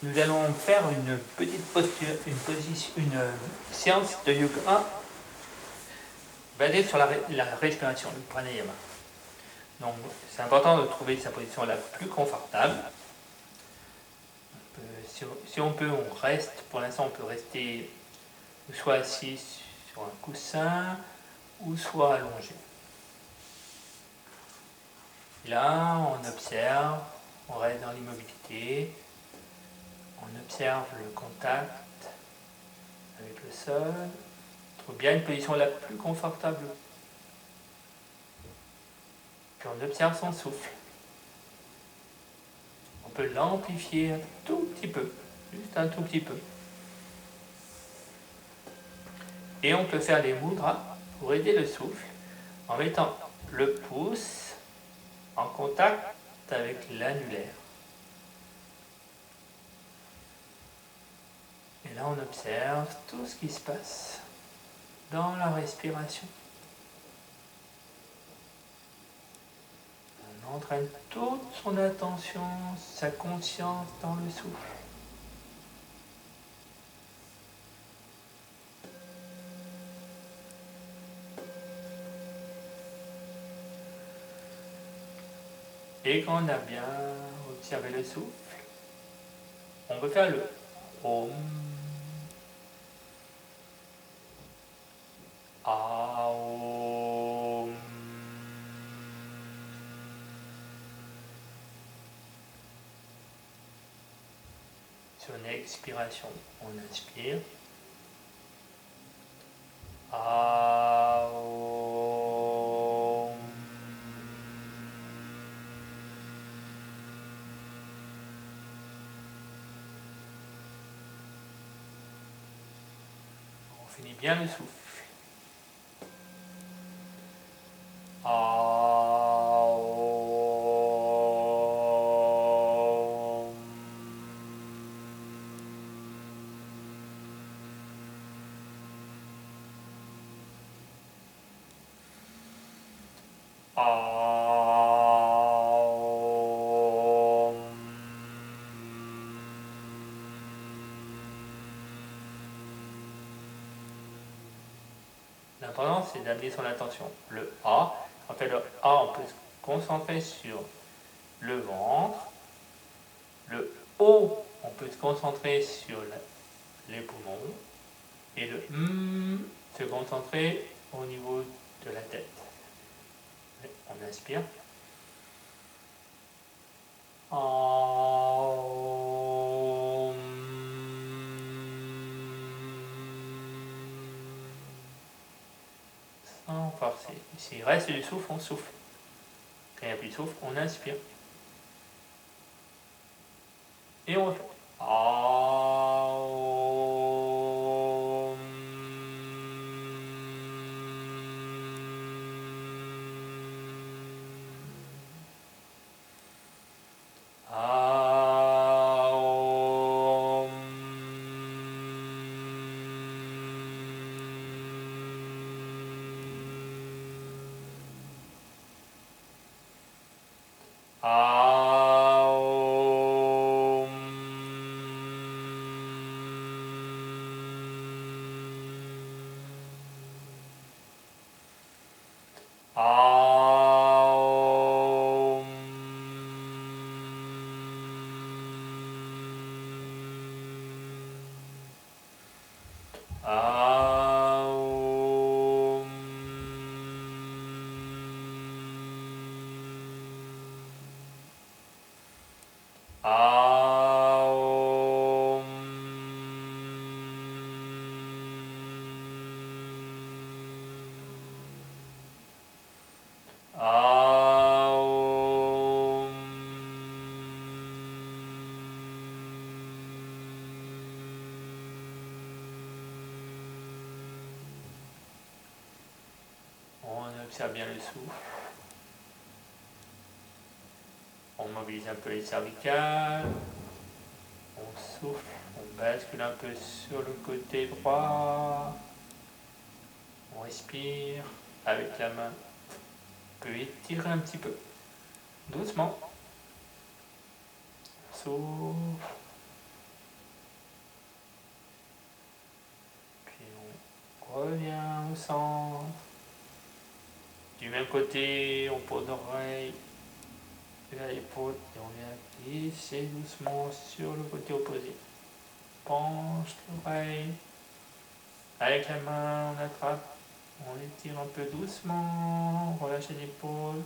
Nous allons faire une petite posture, une séance de yoga basée sur la respiration, le pranayama. Donc c'est important de trouver sa position la plus confortable. Si on peut, on reste. Pour l'instant, on peut rester soit assis sur un coussin ou soit allongé. Là, on observe, on reste dans l'immobilité, on observe le contact avec le sol, on trouve bien une position la plus confortable. Puis on observe son souffle. On peut l'amplifier un tout petit peu, juste un tout petit peu. Et on peut faire les mudras pour aider le souffle en mettant le pouce en contact avec l'annulaire. Et là, on observe tout ce qui se passe dans la respiration. On entraîne toute son attention, sa conscience dans le souffle. Et quand on a bien observé le souffle, on peut faire le Om. Aum. Sur une expiration, on inspire. Aum. On finit bien le souffle. L'important, c'est d'amener son attention. Le A, en fait, le A, on peut se concentrer sur le ventre. Le O, on peut se concentrer sur les poumons. Et le M, se concentrer au niveau de la tête. On inspire. Sans forcer. S'il reste du souffle, on souffle. Quand il n'y a plus de souffle, on inspire. Et on refait. On observe bien le souffle. On mobilise un peu les cervicales. On souffle, on bascule un peu sur le côté droit. On respire avec la main. On peut étirer un petit peu. Doucement. On souffle. même côté, on pose l'oreille vers l'épaule et on vient glisser doucement sur le côté opposé. Penche l'oreille. Avec la main, on attrape, on étire un peu doucement, on relâche l'épaule.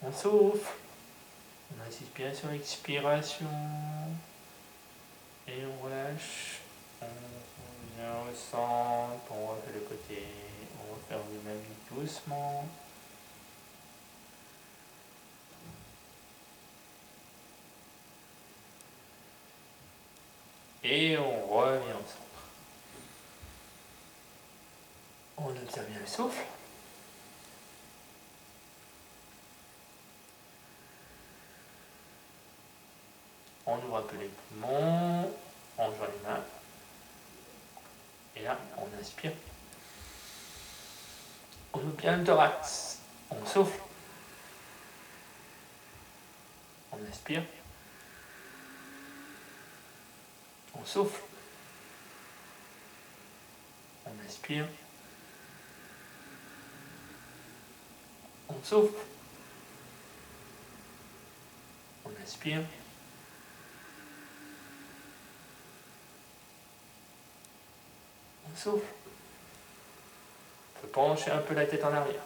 On souffle. On insiste bien sur l'expiration. Et on relâche. On revient au centre, on refait le côté, on refait le même doucement. Et on revient au centre. On observe bien le souffle. On ouvre un peu les poumons, on joint les mains. Et là, on inspire. On ouvre bien le thorax. On souffle. On inspire. On souffle. On inspire. On souffle. On inspire. On souffle. On peut pencher un peu la tête en arrière.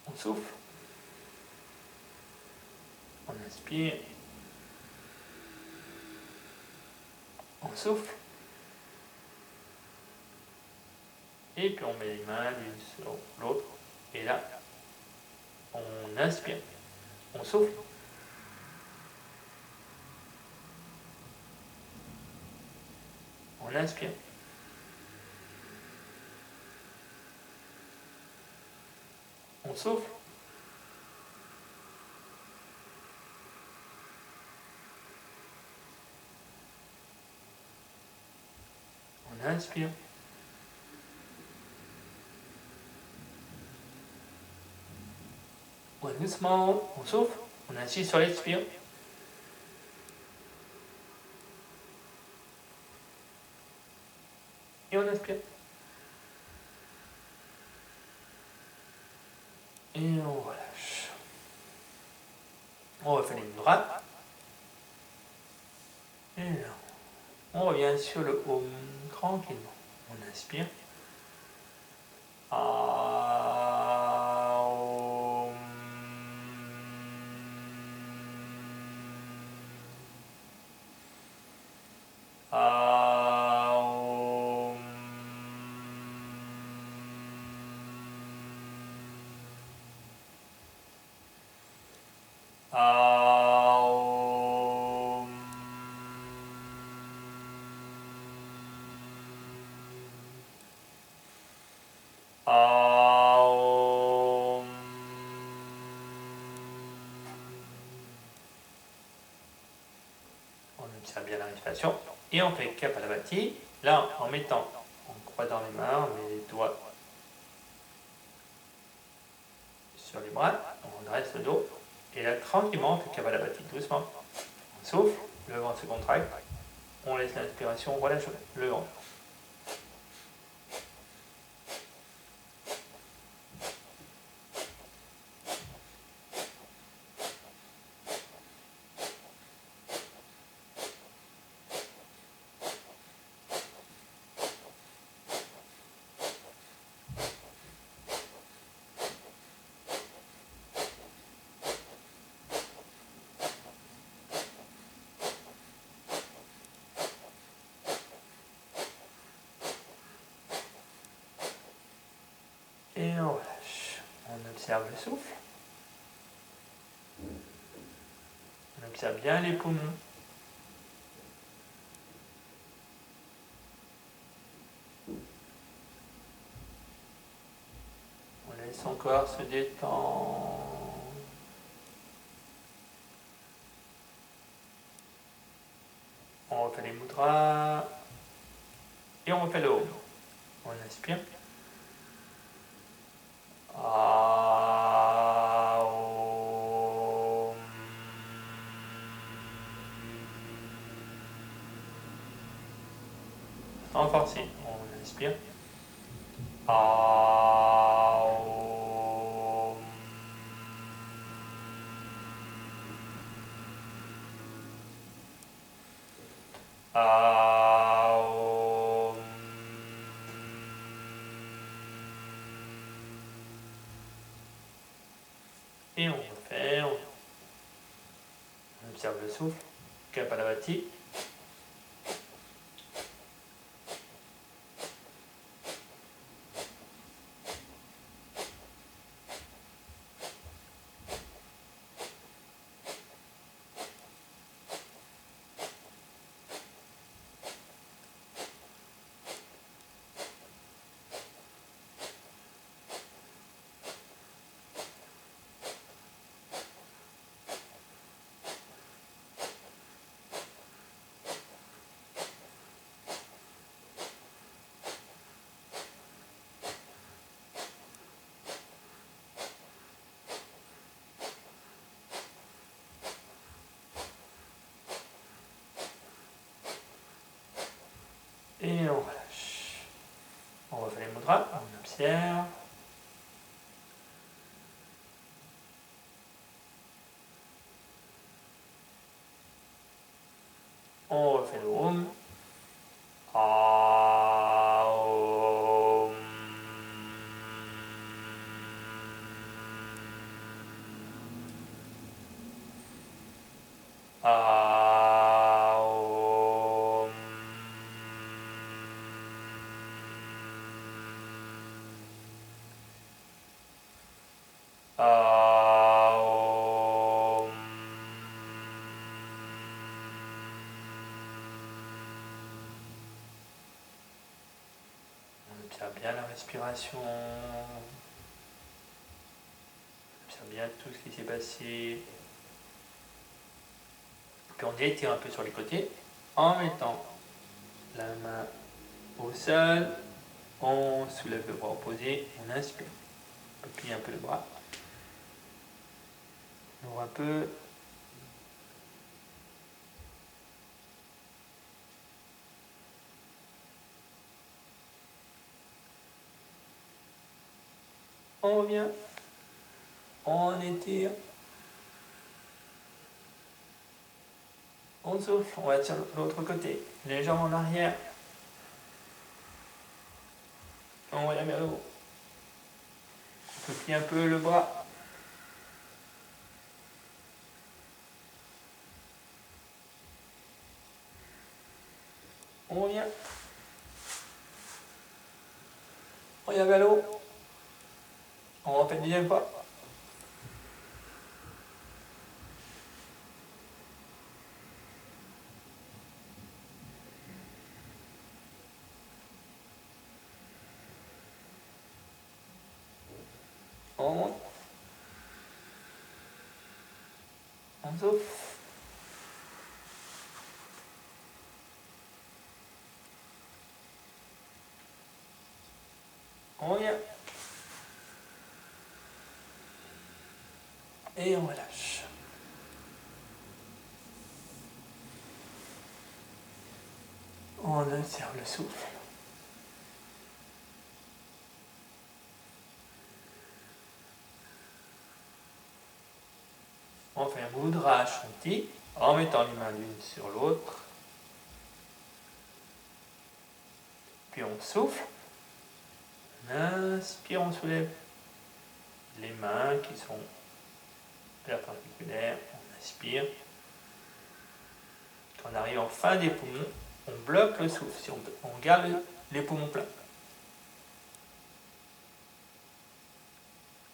On souffle. On inspire. On souffle. Et puis on met les mains l'une sur l'autre. Et là, on inspire. On souffle. On inspire. On souffle. On inspire. On doucement, on souffle. On insiste sur l'expire. Et on inspire. Et on relâche. On refait les bras. Et là, on revient sur le haut tranquillement. On inspire. On observe bien la respiration et on fait Kapalabhati. Là, en mettant, on croise dans les mains, on met les doigts sur les bras, on dresse le dos et là, tranquillement, on fait Kapalabhati doucement. On souffle, le ventre se contracte, on laisse l'inspiration, on relâche le ventre. Et on relâche. On observe le souffle. On observe bien les poumons. On laisse son corps se détendre. On refait les mudras. Et on refait le Om. On inspire. Sans forcer. On inspire. Aum. Aum. Et on refait, on observe le souffle, Kapalabhati. Et on relâche. On refait les mudras, on observe. On refait le Om. Aum. Aum. Aum. On observe bien la respiration. On observe bien tout ce qui s'est passé. Puis on étire un peu sur les côtés en mettant la main au sol. On soulève le bras opposé, on inspire. On peut plier un peu le bras. On ouvre un peu. On revient. On étire. On souffle. On va être sur l'autre côté. Les jambes en arrière. On revient vers le haut. On peut plier un peu le bras. On revient. On revient vers le haut. On refait une deuxième fois. On monte. On souffle. On revient. Et on relâche. On observe le souffle. On fait un mudra shanti en mettant les mains l'une sur l'autre. Puis on souffle. On inspire, on soulève les mains qui sont perpendiculaires. On inspire. Quand on arrive en fin des poumons, on bloque le souffle. Si on garde les poumons pleins.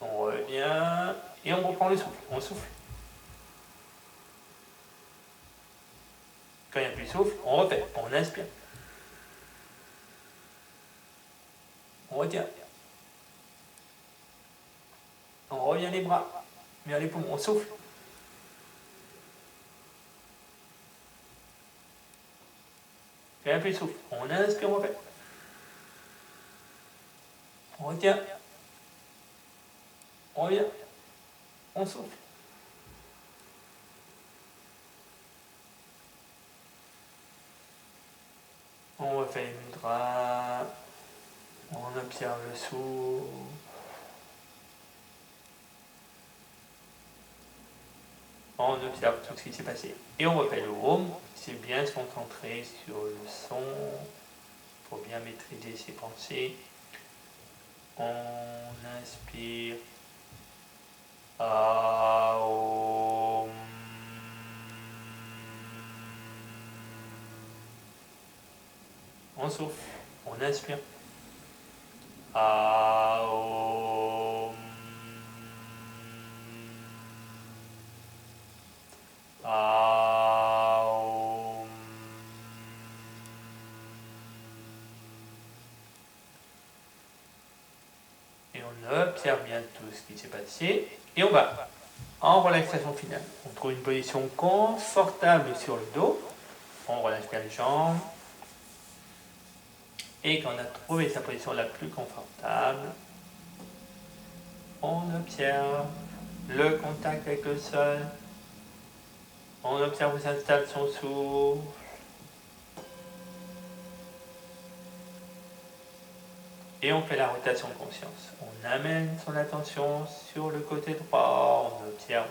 On revient et on reprend le souffle. On souffle. Quand il n'y a plus de souffle, on refait. On inspire. On retient. On revient les bras vers les poumons. On souffle. Quand il n'y a plus de souffle, on inspire, on refait. On retient. On revient. On souffle. On refait les mudras. On observe le souffle. On observe tout ce qui s'est passé. Et on refait le home. C'est bien se concentrer sur le son. Pour bien maîtriser ses pensées. On inspire. Aum. On souffle. On inspire. Aum. Aum. Et on observe bien tout ce qui s'est passé. Et on va en relaxation finale. On trouve une position confortable sur le dos. On relâche bien les jambes. Et quand on a trouvé sa position la plus confortable, on observe le contact avec le sol. On observe où s'installe son souffle. Et on fait la rotation de conscience. On amène son attention sur le côté droit. On observe,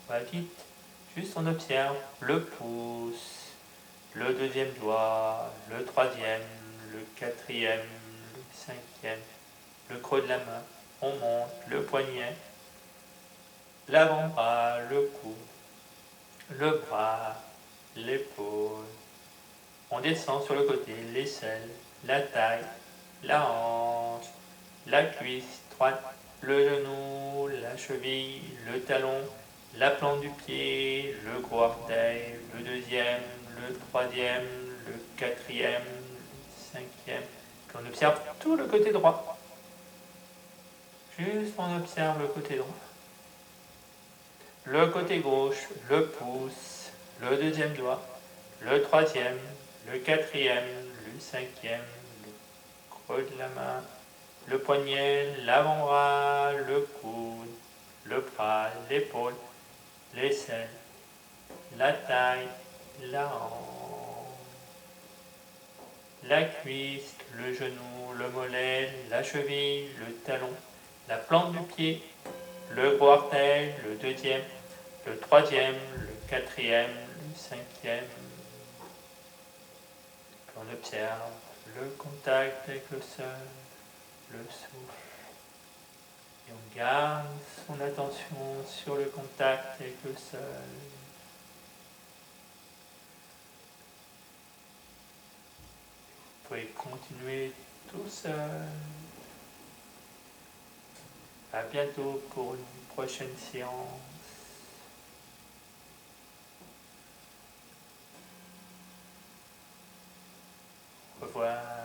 on va vite, juste on observe le pouce, le deuxième doigt, le troisième, le quatrième, le cinquième, le creux de la main. On monte le poignet, l'avant-bras, le cou, le bras, l'épaule. On descend sur le côté, l'aisselle, la taille, la hanche, la cuisse droite, le genou, la cheville, le talon, la plante du pied, le gros orteil, le deuxième, le troisième, le quatrième, le cinquième. Puis on observe tout le côté droit. Juste on observe le côté droit. Le côté gauche, le pouce, le deuxième doigt, le troisième, le quatrième, le cinquième, le creux de la main, le poignet, l'avant-bras, le coude, le bras, l'épaule, l'aisselle, la taille, la hanche, la cuisse, le genou, le mollet, la cheville, le talon, la plante du pied, le gros orteil, le deuxième, le troisième, le quatrième, le cinquième. Puis on observe le contact avec le sol, le souffle. Et on garde son attention sur le contact avec le sol. Vous pouvez continuer tout seul. À bientôt pour une prochaine séance. Au revoir.